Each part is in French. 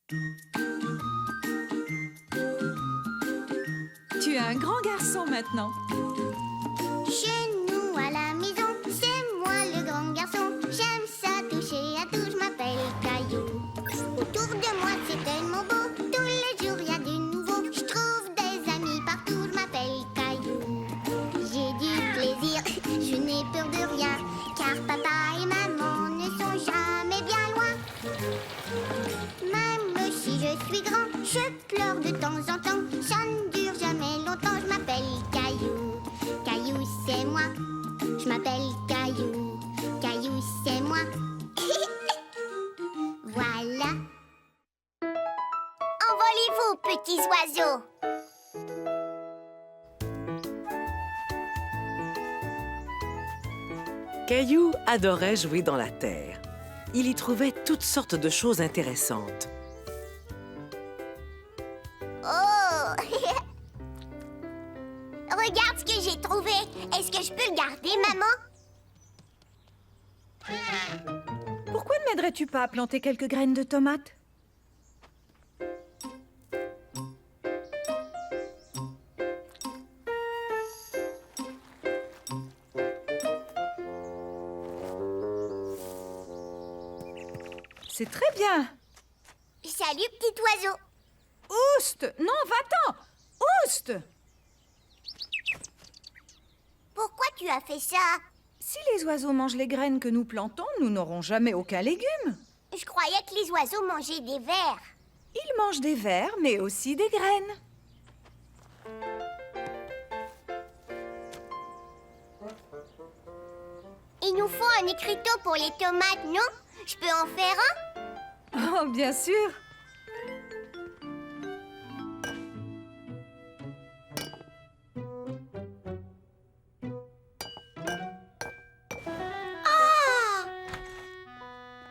Tu es un grand garçon maintenant. Chez nous à la maison, c'est moi le grand garçon. J'aime ça toucher à tout, je m'appelle Caillou. Autour de moi c'est tellement beau, tous les jours il y a du nouveau. Je trouve des amis partout, je m'appelle Caillou. J'ai du plaisir, je n'ai peur de rien, car papa et maman ne sont jamais bien loin. Même si je suis grand, je pleure de temps en temps. Ça ne dure jamais longtemps, je m'appelle Caillou. Caillou, c'est moi. Je m'appelle Caillou. Caillou, c'est moi. Voilà. Envolez-vous, petits oiseaux. Caillou adorait jouer dans la terre. Il y trouvait toutes sortes de choses intéressantes. Oh! Regarde ce que j'ai trouvé. Est-ce que je peux le garder, maman? Pourquoi ne m'aiderais-tu pas à planter quelques graines de tomates? C'est très bien. Salut, petit oiseau. Ouste! Non, va-t'en! Ouste! Pourquoi tu as fait ça? Si les oiseaux mangent les graines que nous plantons, nous n'aurons jamais aucun légume. Je croyais que les oiseaux mangeaient des vers. Ils mangent des vers, mais aussi des graines. Il nous faut un écriteau pour les tomates, non? Je peux en faire un? Oh, bien sûr.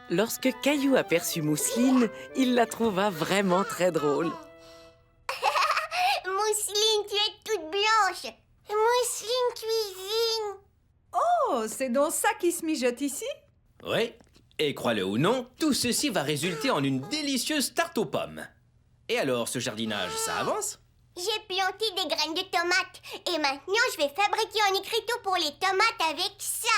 Lorsque Caillou aperçut Mousseline, il la trouva vraiment très drôle. Mousseline, tu es toute blanche. Mousseline cuisine. Oh, c'est donc ça qui se mijote ici? Oui, et crois-le ou non, tout ceci va résulter en une délicieuse tarte aux pommes. Et alors, ce jardinage, ça avance? J'ai planté des graines de tomates. Et maintenant, je vais fabriquer un écriteau pour les tomates avec ça.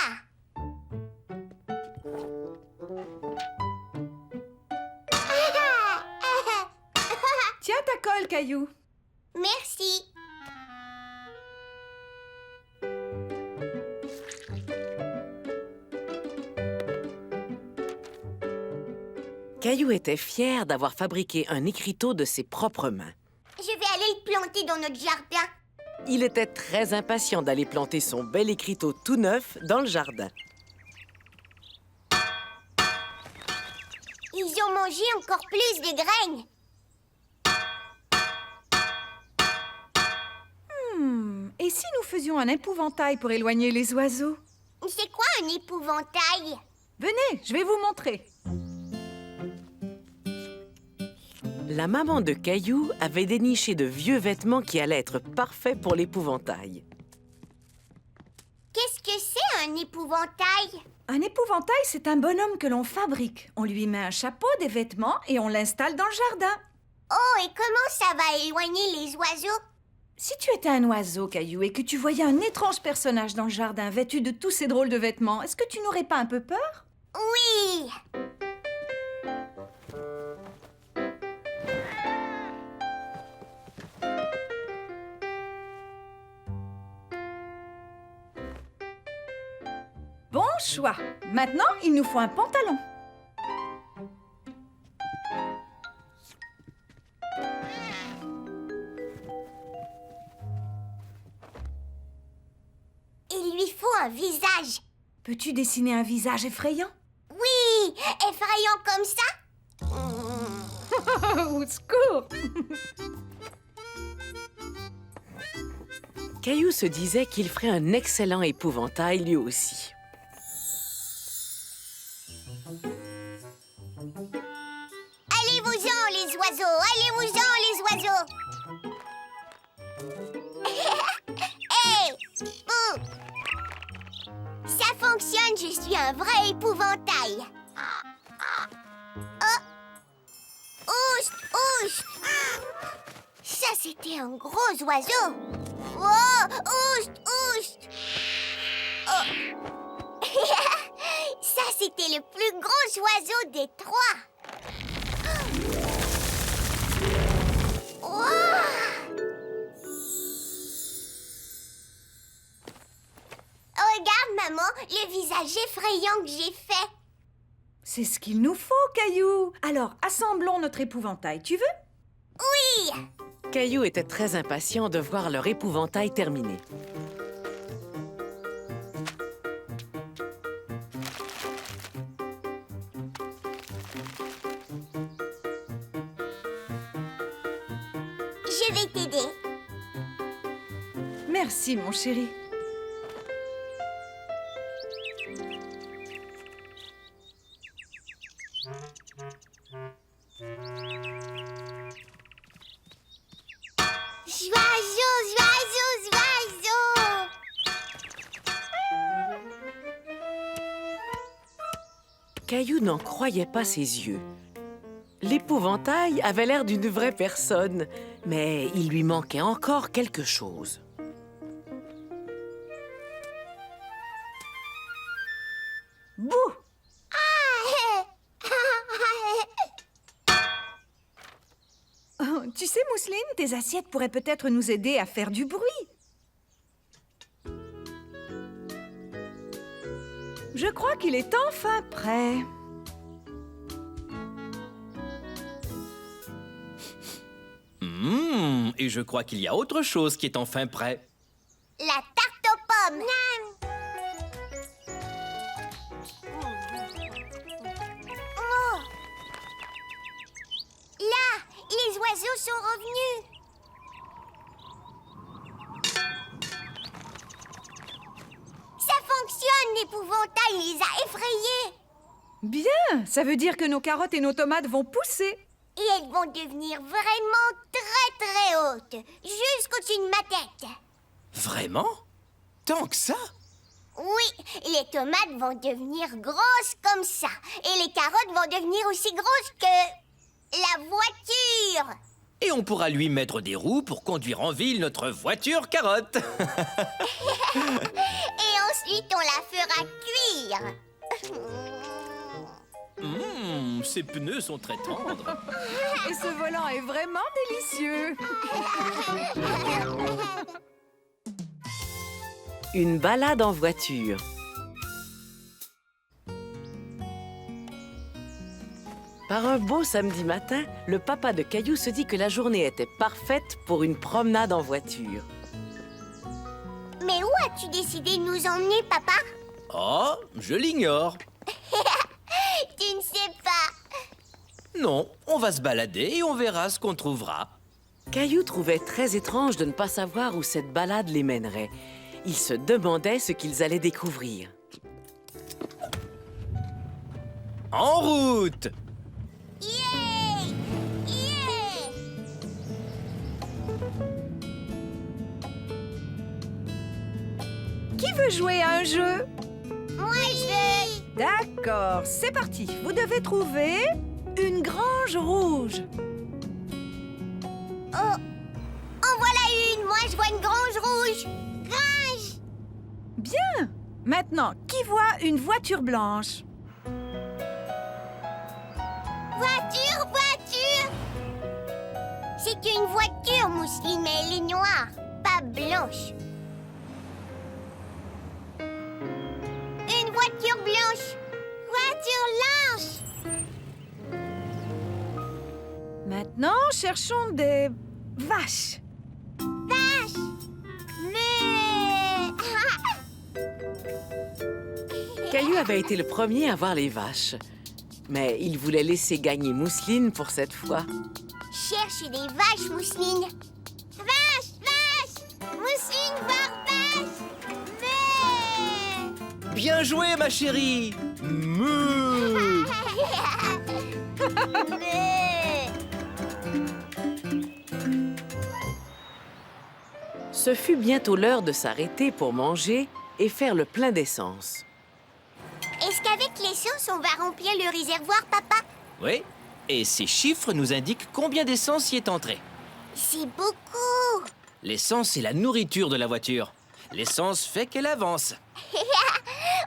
Tiens ta colle, Caillou. Merci. Caillou était fier d'avoir fabriqué un écriteau de ses propres mains. Je vais aller le planter dans notre jardin. Il était très impatient d'aller planter son bel écriteau tout neuf dans le jardin. Ils ont mangé encore plus de graines. Et si nous faisions un épouvantail pour éloigner les oiseaux? C'est quoi un épouvantail? Venez, je vais vous montrer. La maman de Caillou avait déniché de vieux vêtements qui allaient être parfaits pour l'épouvantail. Qu'est-ce que c'est un épouvantail? Un épouvantail, c'est un bonhomme que l'on fabrique. On lui met un chapeau, des vêtements et on l'installe dans le jardin. Oh, et comment ça va éloigner les oiseaux? Si tu étais un oiseau, Caillou, et que tu voyais un étrange personnage dans le jardin vêtu de tous ces drôles de vêtements, est-ce que tu n'aurais pas un peu peur? Oui! Bon choix. Maintenant, il nous faut un pantalon. Il lui faut un visage. Peux-tu dessiner un visage effrayant? Oui, effrayant comme ça. Au secours! Caillou se disait qu'il ferait un excellent épouvantail lui aussi. Allez-vous-en, les oiseaux! Allez-vous-en, les oiseaux! Hé! Vous! Ça fonctionne, je suis un vrai épouvantail. Oh! Oust! Oust! Ça, c'était un gros oiseau. Oh, oust, oust. Oh. Ça, c'était le plus gros oiseau des trois. Oh. Regarde, maman, le visage effrayant que j'ai fait. C'est ce qu'il nous faut, Caillou. Alors, assemblons notre épouvantail, tu veux? Oui. Caillou était très impatient de voir leur épouvantail terminé. Je vais t'aider. Merci, mon chéri. Oiseau. Caillou n'en croyait pas ses yeux. L'épouvantail avait l'air d'une vraie personne, mais il lui manquait encore quelque chose. Bouh! Oh, tu sais, Mousseline, tes assiettes pourraient peut-être nous aider à faire du bruit. Je crois qu'il est enfin prêt. Et je crois qu'il y a autre chose qui est enfin prêt. La tarte aux pommes. Oh. Là, les oiseaux sont revenus. Ça fonctionne, l'épouvantail les a effrayés. Bien, ça veut dire que nos carottes et nos tomates vont pousser. Et elles vont devenir vraiment très hautes, jusqu'au-dessus de ma tête. Vraiment? Tant que ça? Oui, les tomates vont devenir grosses comme ça. Et les carottes vont devenir aussi grosses que la voiture. Et on pourra lui mettre des roues pour conduire en ville notre voiture carotte. Et ensuite, on la fera cuire. Ses pneus sont très tendres. Et ce volant est vraiment délicieux. Une balade en voiture. Par un beau samedi matin, le papa de Caillou se dit que la journée était parfaite pour une promenade en voiture. Mais où as-tu décidé de nous emmener, papa? Oh, je l'ignore. Tu ne sais pas. Non, on va se balader et on verra ce qu'on trouvera. Caillou trouvait très étrange de ne pas savoir où cette balade les mènerait. Il se demandait ce qu'ils allaient découvrir. En route! Yeah! Yeah! Qui veut jouer à un jeu? Moi, je veux... D'accord, c'est parti. Vous devez trouver une grange rouge. Oh! En voilà une! Moi, je vois une grange rouge! Grange! Bien. Maintenant, qui voit une voiture blanche? Voiture, voiture! C'est une voiture, Mousseline, mais elle est noire, pas blanche. Une voiture blanche! Voiture blanche! Maintenant, cherchons des vaches. Vache! Mais... Caillou avait été le premier à voir les vaches. Mais il voulait laisser gagner Mousseline pour cette fois. Cherche des vaches, Mousseline. Vache, vache! Mousseline, voir vache! Mais... Bien joué, ma chérie! Meuh. Mais... Ce fut bientôt l'heure de s'arrêter pour manger et faire le plein d'essence. Est-ce qu'avec l'essence, on va remplir le réservoir, papa? Oui, Et ces chiffres nous indiquent combien d'essence y est entré. C'est beaucoup. L'essence, c'est la nourriture de la voiture. L'essence fait qu'elle avance.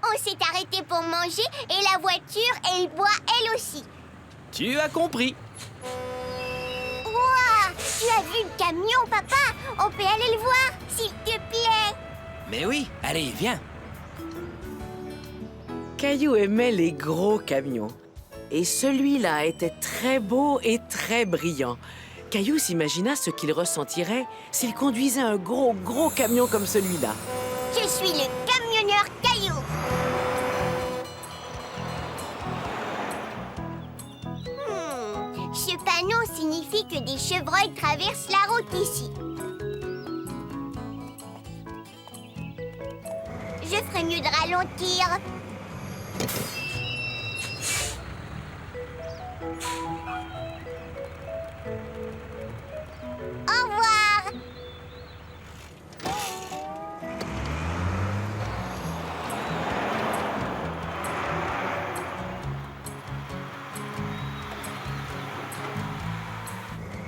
On s'est arrêté pour manger et la voiture, elle boit elle aussi. Tu as compris. Ouah, tu as vu le camion, papa? On peut aller le voir, s'il te plaît. Mais oui, allez, viens. Caillou aimait les gros camions. Et celui-là était très beau et très brillant. Caillou s'imagina ce qu'il ressentirait s'il conduisait un gros camion comme celui-là. Je suis le camionneur Caillou. Ce panneau signifie que des chevreuils traversent la route ici. Je ferais mieux de ralentir. Au revoir.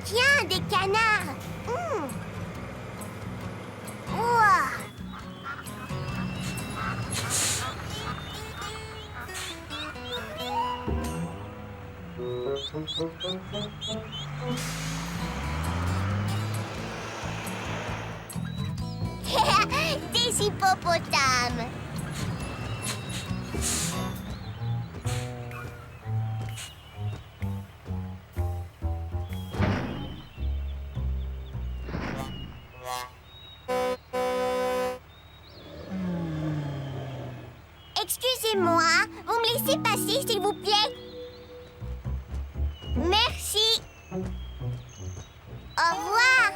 Tiens, des canards. Ouah. Des hippopotames. Excusez-moi, vous me laissez passer, s'il vous plaît? Merci. Au revoir.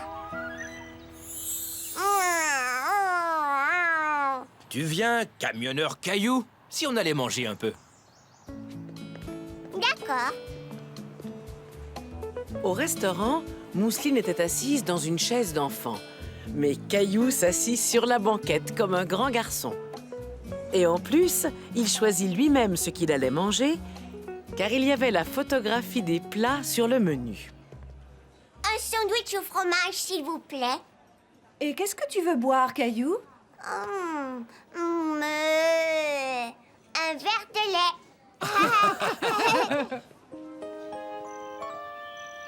Tu viens, camionneur Caillou? Si on allait manger un peu. D'accord. Au restaurant, Mousseline était assise dans une chaise d'enfant. Mais Caillou s'assit sur la banquette comme un grand garçon. Et en plus, il choisit lui-même ce qu'il allait manger, car il y avait la photographie des plats sur le menu. Un sandwich au fromage, s'il vous plaît. Et qu'est-ce que tu veux boire, Caillou? Un verre de lait.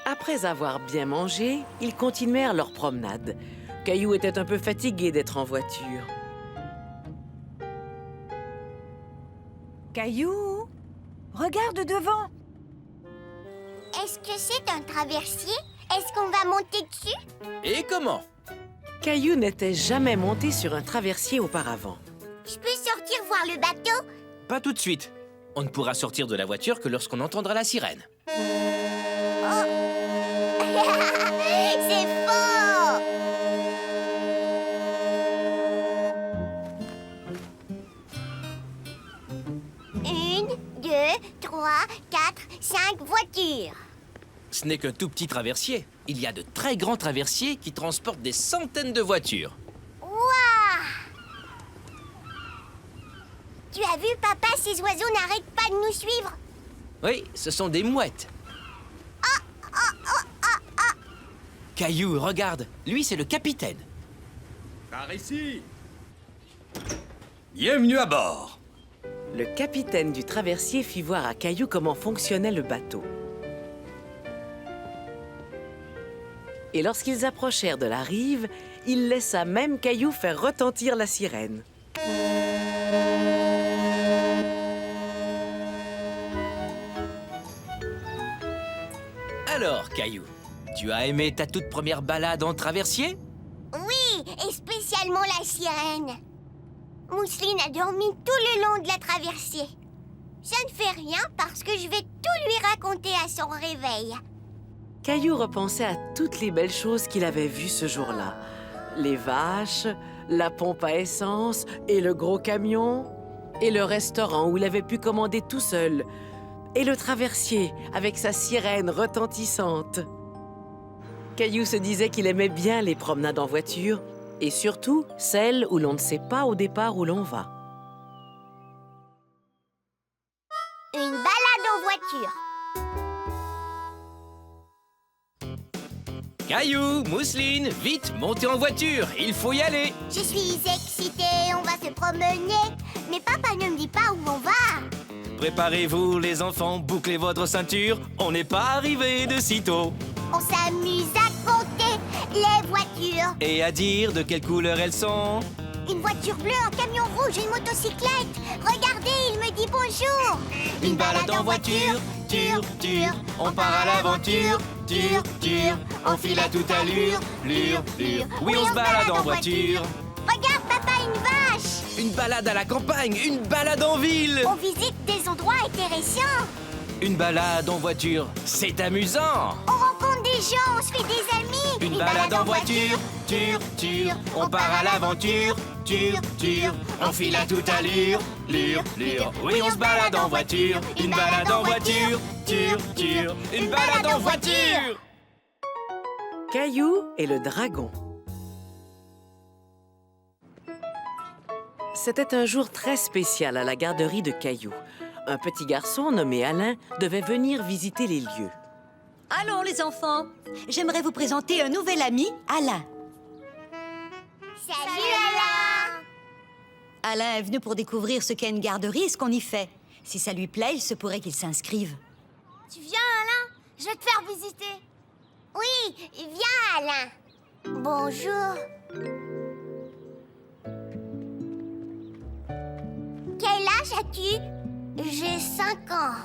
Après avoir bien mangé, ils continuèrent leur promenade. Caillou était un peu fatigué d'être en voiture. Caillou, regarde devant. Est-ce que c'est un traversier? Est-ce qu'on va monter dessus? Et comment? Caillou n'était jamais monté sur un traversier auparavant. Je peux sortir voir le bateau? Pas tout de suite. On ne pourra sortir de la voiture que lorsqu'on entendra la sirène. C'est faux! 1, 2, 3, 4, 5 voitures. Ce n'est qu'un tout petit traversier. Il y a de très grands traversiers qui transportent des centaines de voitures. Ouah! Tu as vu, papa, ces oiseaux n'arrêtent pas de nous suivre. Oui, ce sont des mouettes. Caillou, regarde. Lui, c'est le capitaine. Par ici. Bienvenue à bord. Le capitaine du traversier fit voir à Caillou comment fonctionnait le bateau. Et lorsqu'ils approchèrent de la rive, il laissa même Caillou faire retentir la sirène. Alors, Caillou, tu as aimé ta toute première balade en traversier? Oui, et spécialement la sirène. Mousseline a dormi tout le long de la traversée. Ça ne fait rien parce que je vais tout lui raconter à son réveil. Caillou repensait à toutes les belles choses qu'il avait vues ce jour-là. Les vaches, la pompe à essence et le gros camion, et le restaurant où il avait pu commander tout seul, et le traversier avec sa sirène retentissante. Caillou se disait qu'il aimait bien les promenades en voiture, et surtout celles où l'on ne sait pas au départ où l'on va. Une balade en voiture. Caillou, Mousseline, vite, montez en voiture, il faut y aller. Je suis excitée, on va se promener. Mais papa ne me dit pas où on va. Préparez-vous les enfants, bouclez votre ceinture, on n'est pas arrivé de sitôt. On s'amuse à compter les voitures. Et à dire de quelle couleur elles sont. Une voiture bleue, un camion rouge, une motocyclette. Regardez, il me dit bonjour. Une balade en voiture, ture, ture, on part à l'aventure, ture, ture, on file à toute allure, lure, lure. Oui, on se balade en voiture. Regarde, papa, une vache. Une balade à la campagne, une balade en ville. On visite des endroits intéressants. Une balade en voiture, c'est amusant. On rencontre des gens, on se fait des amis. Une balade en voiture, ture, ture, on part à l'aventure, ture, ture, on file à toute allure, lure, lure. Oui, on se balade en voiture, une balade en voiture, ture, ture, une balade en voiture. Caillou et le dragon. C'était un jour très spécial à la garderie de Caillou. Un petit garçon nommé Alain devait venir visiter les lieux. Allons les enfants, j'aimerais vous présenter un nouvel ami, Alain. Salut, Alain. Alain est venu pour découvrir ce qu'est une garderie et ce qu'on y fait. Si ça lui plaît, il se pourrait qu'il s'inscrive. Tu viens, Alain? Je vais te faire visiter. Oui, viens, Alain. Bonjour. Quel âge as-tu? J'ai 5 ans.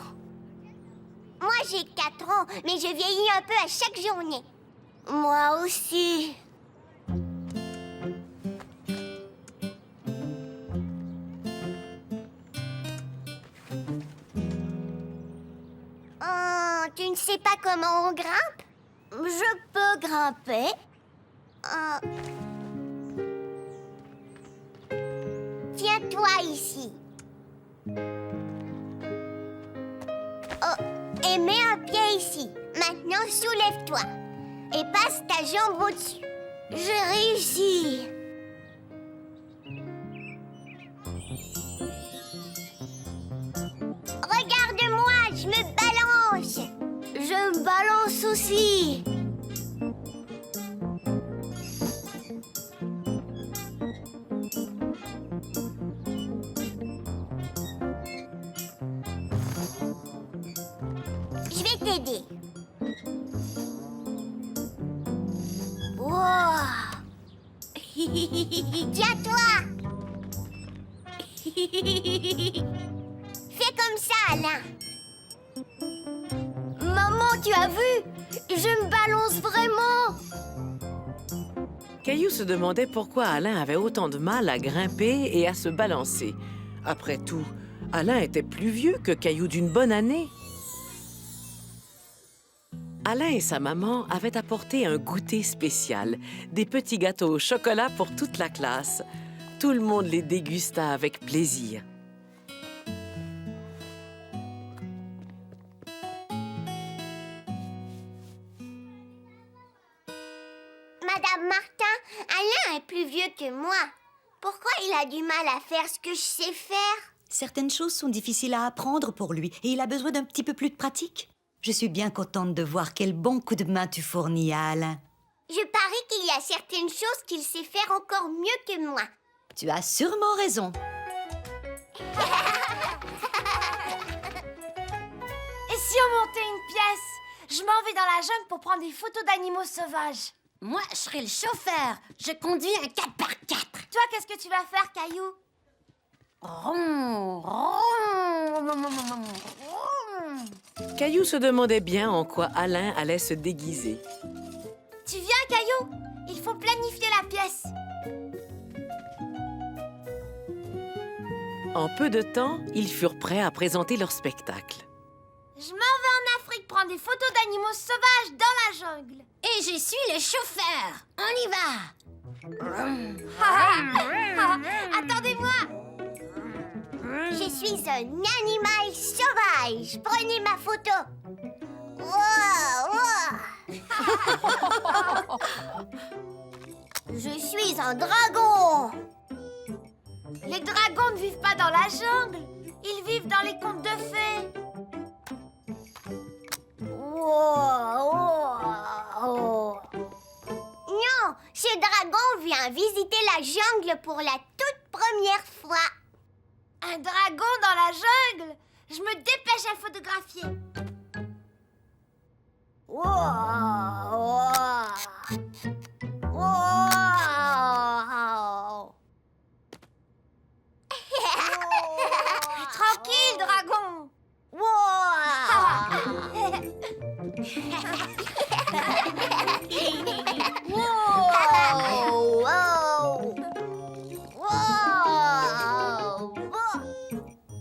Moi, j'ai 4 ans, mais je vieillis un peu à chaque journée. Moi aussi. Tu ne sais pas comment on grimpe? Je peux grimper. Tiens-toi ici. Oh, et mets un pied ici. Maintenant, soulève-toi. Et passe ta jambe au-dessus. J'ai réussi. Regarde-moi, je me balance. Je me balance aussi. Je vais t'aider. Wow. Tiens-toi. Fais comme ça, Alain. Maman, tu as vu? Je me balance vraiment. Caillou se demandait pourquoi Alain avait autant de mal à grimper et à se balancer. Après tout, Alain était plus vieux que Caillou d'une bonne année. Alain et sa maman avaient apporté un goûter spécial, des petits gâteaux au chocolat pour toute la classe. Tout le monde les dégusta avec plaisir. Madame Martin, Alain est plus vieux que moi. Pourquoi il a du mal à faire ce que je sais faire? Certaines choses sont difficiles à apprendre pour lui et il a besoin d'un petit peu plus de pratique. Je suis bien contente de voir quel bon coup de main tu fournis à Alain. Je parie qu'il y a certaines choses qu'il sait faire encore mieux que moi. Tu as sûrement raison. Et si on montait une pièce? Je m'en vais dans la jungle pour prendre des photos d'animaux sauvages. Moi, je serai le chauffeur. Je conduis un 4x4. Toi, qu'est-ce que tu vas faire, Caillou? Caillou se demandait bien en quoi Alain allait se déguiser. Tu viens, Caillou? Il faut planifier la pièce. En peu de temps, ils furent prêts à présenter leur spectacle. Je m'en vais en Afrique prendre des photos d'animaux sauvages dans la jungle. Et je suis le chauffeur. On y va. Attendez-moi. Je suis un animal sauvage. Prenez ma photo. Wow, wow. Je suis un dragon. Les dragons ne vivent pas dans la jungle. Ils vivent dans les contes de fées. Wow, wow. viens visiter la jungle pour la toute première fois. Un dragon dans la jungle? Je me dépêche à photographier. Tranquille, dragon.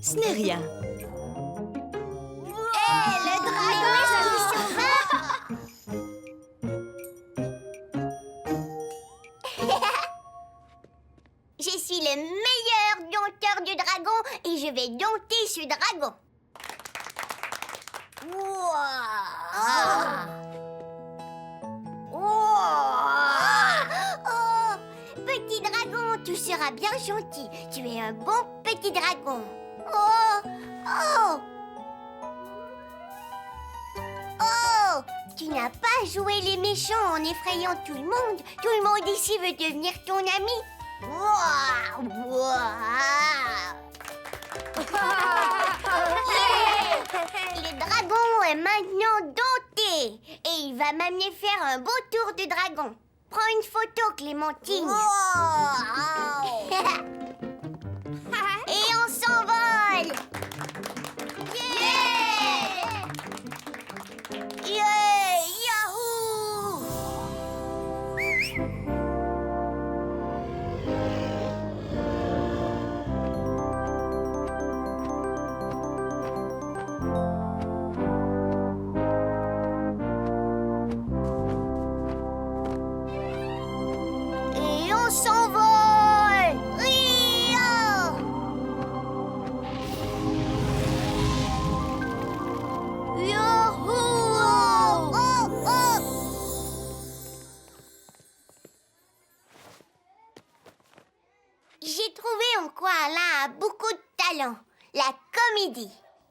Ce n'est rien. Le dragon Je suis le meilleur dompteur de dragon et je vais dompter ce dragon. Oh, petit dragon, tu seras bien gentil. Tu es un bon petit dragon. Oh, tu n'as pas joué les méchants en effrayant tout le monde. Tout le monde ici veut devenir ton ami. Le dragon est maintenant dompté et il va m'amener faire un beau tour de dragon. Prends une photo, Clémentine. Et on s'envole. Yahoo! Et on s'envole! Ria! Yahoo! J'ai trouvé en quoi Alain a beaucoup de talent. La comédie.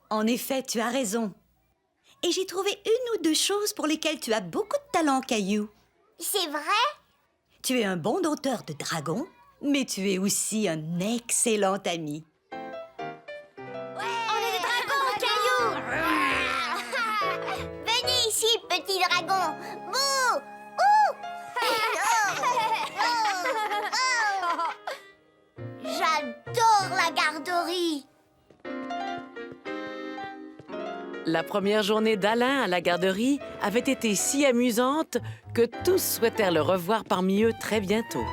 En effet, tu as raison. Et j'ai trouvé une ou deux choses pour lesquelles tu as beaucoup de talent, Caillou. C'est vrai? Tu es un bon dompteur de dragons, mais tu es aussi un excellent ami. On est des dragons, Caillou! Venez ici, petit dragon! Bouh! Ouh! J'adore la garderie! La première journée d'Alain à la garderie avait été si amusante que tous souhaitèrent le revoir parmi eux très bientôt.